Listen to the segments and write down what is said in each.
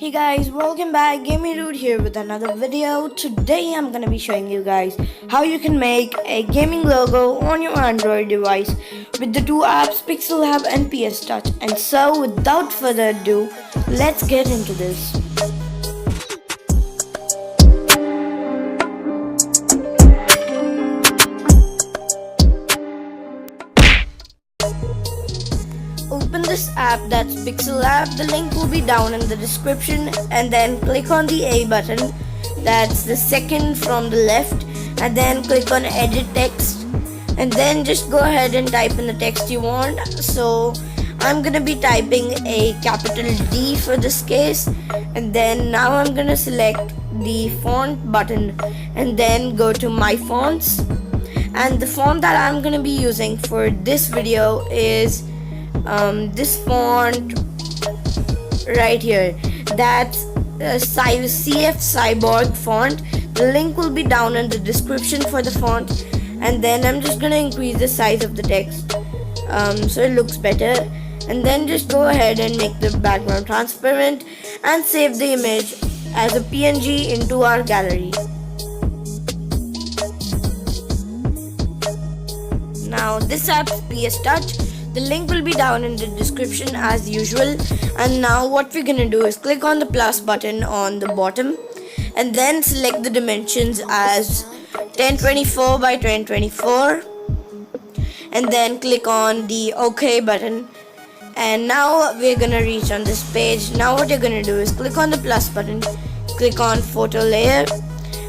Hey guys, welcome back. Gamey Dude here with another video. Today I'm gonna be showing you guys how you can make a gaming logo on your Android device with the two apps Pixellab and PS Touch. And so without further ado, let's get into this. Open this app, that's Pixellab. The link will be down in the description, and then click on the A button, that's the second from the left, and then click on edit text, and then just go ahead and type in the text you want. So I'm gonna be typing a capital D for this case, and then now I'm gonna select the font button and then go to my fonts, and the font that I'm gonna be using for this video is this font right here, that's CF Cyborg font. The link will be down in the description for the font, and then I'm just gonna increase the size of the text so it looks better, and then just go ahead and make the background transparent and save the image as a PNG into our gallery. Now this app's PS Touch. The link will be down in the description as usual, and now what we're gonna do is click on the plus button on the bottom and then select the dimensions as 1024 by 1024, and then click on the OK button, and now we're gonna reach on this page. Now what you're gonna do is click on the plus button, click on photo layer,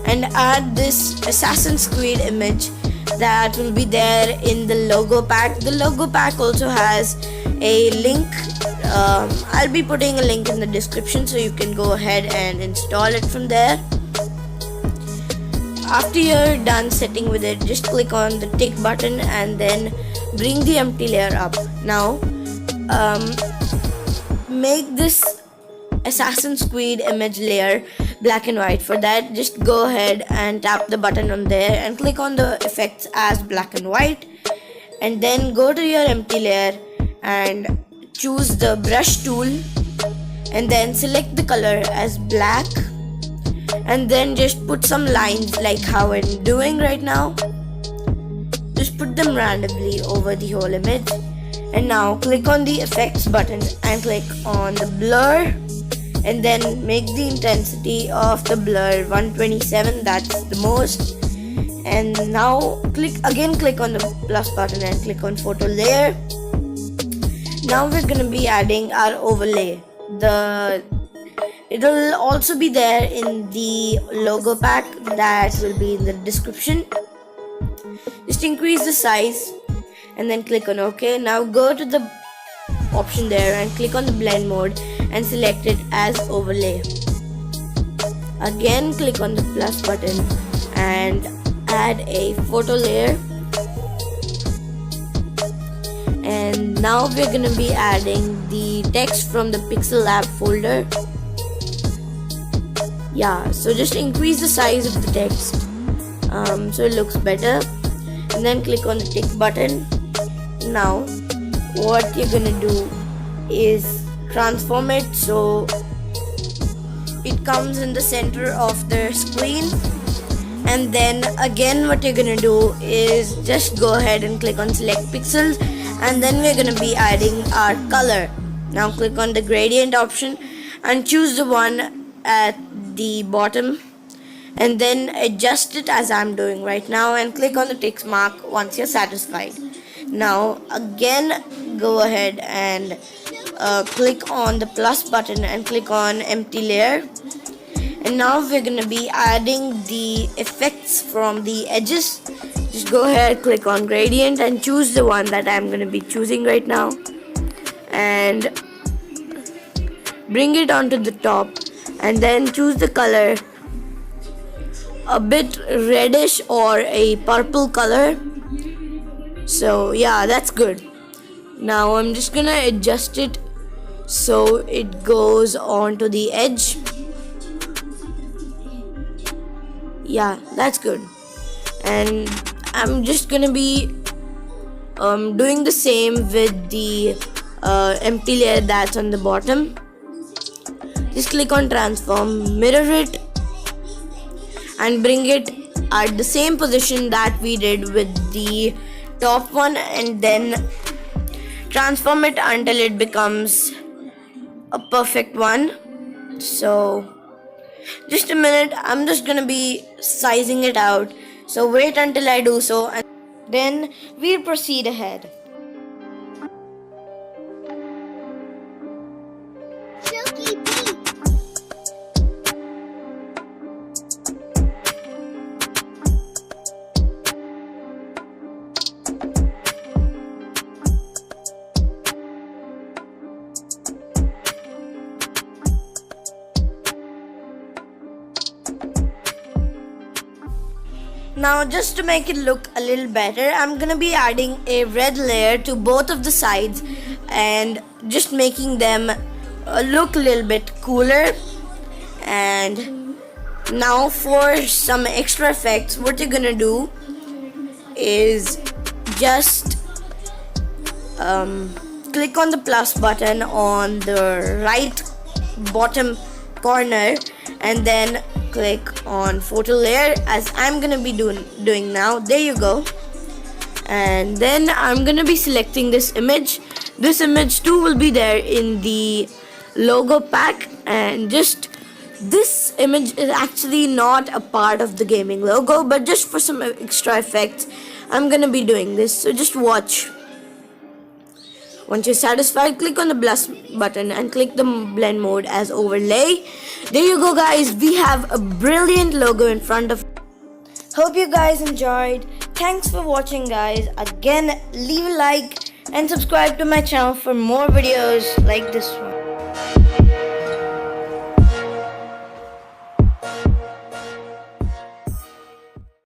and add this Assassin's Creed image that will be there in the logo pack. The logo pack also has a link. I'll be putting a link in the description so you can go ahead and install it from there. After you're done setting with it, just click on the tick button and then bring the empty layer up. Now make this Assassin's Creed image layer black and white. For that, just go ahead and tap the button on there and click on the effects as black and white, and then go to your empty layer and choose the brush tool, and then select the color as black, and then just put some lines like how I'm doing right now. Just put them randomly over the whole image, and now click on the effects button and click on the blur, and then make the intensity of the blur 127, that's the most. And now click on the plus button and click on photo layer. Now we're gonna be adding our overlay. It'll also be there in the logo pack that will be in the description. Just increase the size and then click on OK. Now go to the option there and click on the blend mode and select it as overlay. Again click on the plus button and add a photo layer, and now we're gonna be adding the text from the Pixellab folder. Yeah, so just increase the size of the text so it looks better, and then click on the tick button. Now what you're gonna do is transform it so it comes in the center of the screen, and then again what you're gonna do is just go ahead and click on select pixels, and then we're gonna be adding our color. Now click on the gradient option and choose the one at the bottom, and then adjust it as I'm doing right now, and click on the tick mark once you're satisfied. Now again go ahead and click on the plus button and click on empty layer, and now we're gonna be adding the effects from the edges. Just go ahead, click on gradient and choose the one that I'm gonna be choosing right now, and bring it onto the top, and then choose the color a bit reddish or a purple color. So yeah, that's good. Now I'm just gonna adjust it so it goes onto the edge. Yeah, that's good. And I'm just gonna be doing the same with the empty layer that's on the bottom. just click on transform, mirror it and bring it at the same position that we did with the top one, and then transform it until it becomes a perfect one. So just a minute, I'm just gonna be sizing it out, so wait until I do so and then we'll proceed ahead. Chuki beat. Now just to make it look a little better, I'm gonna be adding a red layer to both of the sides and just making them look a little bit cooler. And now for some extra effects, what you're gonna do is just click on the plus button on the right bottom corner and then click on photo layer, as I'm gonna be doing now. There you go. And then I'm gonna be selecting this image. This image too will be there in the logo pack, and just this image is actually not a part of the gaming logo, but just for some extra effects I'm gonna be doing this, so just watch. Once you're satisfied, click on the plus button and click the blend mode as overlay. There you go guys, we have a brilliant logo in front of. Hope you guys enjoyed. Thanks for watching guys. Again, leave a like and subscribe to my channel for more videos like this one.